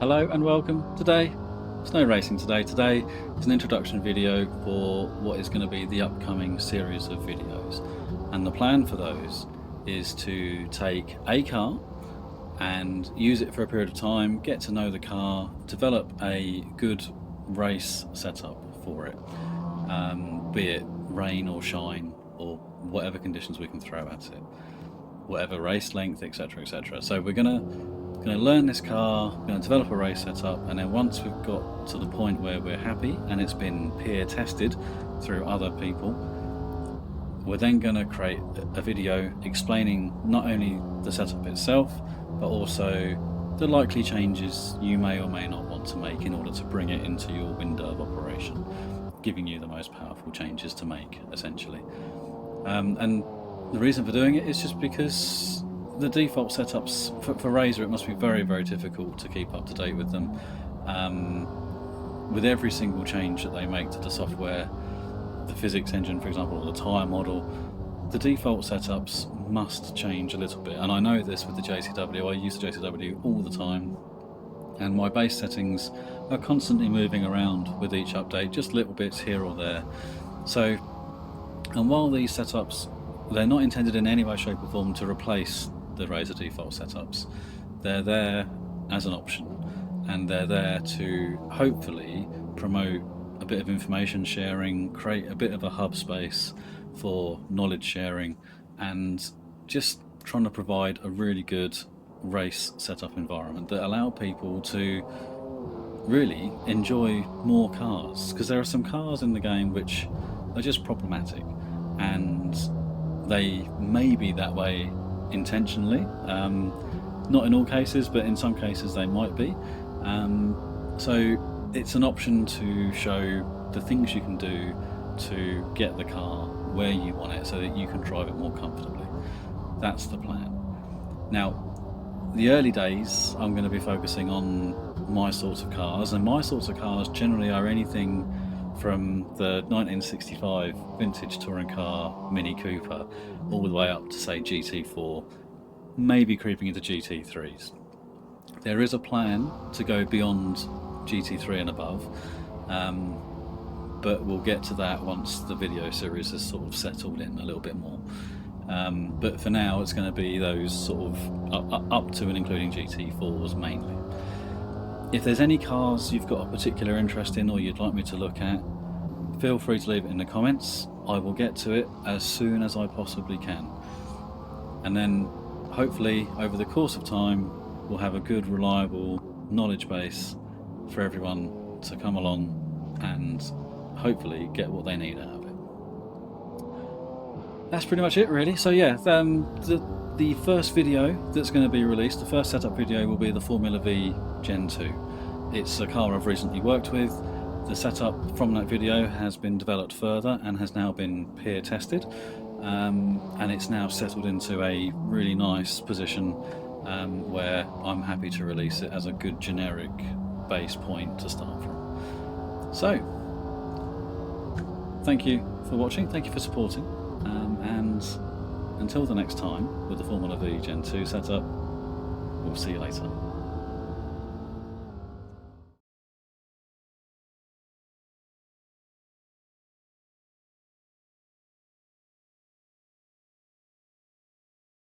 Hello and welcome. Today, it's no racing today. Today is an introduction video for what is going to be the upcoming series of videos. And the plan for those is to take a car and use it for a period of time, get to know the car, develop a good race setup for it, be it rain or shine or whatever conditions we can throw at it, whatever race length, etc, etc. So we're going to learn this car, going to develop a race setup, and then once we've got to the point where we're happy and it's been peer tested through other people, we're then going to create a video explaining not only the setup itself but also the likely changes you may or may not want to make in order to bring it into your window of operation, giving you the most powerful changes to make, essentially. And the reason for doing it is just because the default setups for Razor, it must be very, very difficult to keep up to date with them. With every single change that they make to the software, the physics engine, for example, or the tyre model, the default setups must change a little bit. And I know this with the JCW. I use the JCW all the time, and my base settings are constantly moving around with each update, just little bits here or there. So, and while these setups, they're not intended in any way, shape or form to replace the Razor default setups. They're there as an option, and they're there to hopefully promote a bit of information sharing, create a bit of a hub space for knowledge sharing, and just trying to provide a really good race setup environment that allow people to really enjoy more cars, because there are some cars in the game which are just problematic, and they may be that way intentionally, not in all cases, but in some cases they might be. So it's an option to show the things you can do to get the car where you want it so that you can drive it more comfortably. That's the plan. Now, the early days I'm going to be focusing on my sorts of cars, and my sorts of cars generally are anything from the 1965 vintage touring car Mini Cooper all the way up to, say, GT4, maybe creeping into GT3s. There is a plan to go beyond GT3 and above, but we'll get to that once the video series has sort of settled in a little bit more. But for now it's going to be those sort of up to and including GT4s mainly. If there's any cars you've got a particular interest in or you'd like me to look at, feel free to leave it in the comments. I will get to it as soon as I possibly can. And then hopefully over the course of time we'll have a good, reliable knowledge base for everyone to come along and hopefully get what they need out of it. That's pretty much it, really. So yeah, the first video that's going to be released, the first setup video, will be the Formula V Gen 2. It's a car I've recently worked with. The setup from that video has been developed further and has now been peer tested, and it's now settled into a really nice position where I'm happy to release it as a good generic base point to start from. So, thank you for watching, thank you for supporting, and until the next time with the Formula V Gen 2 setup, we'll see you later.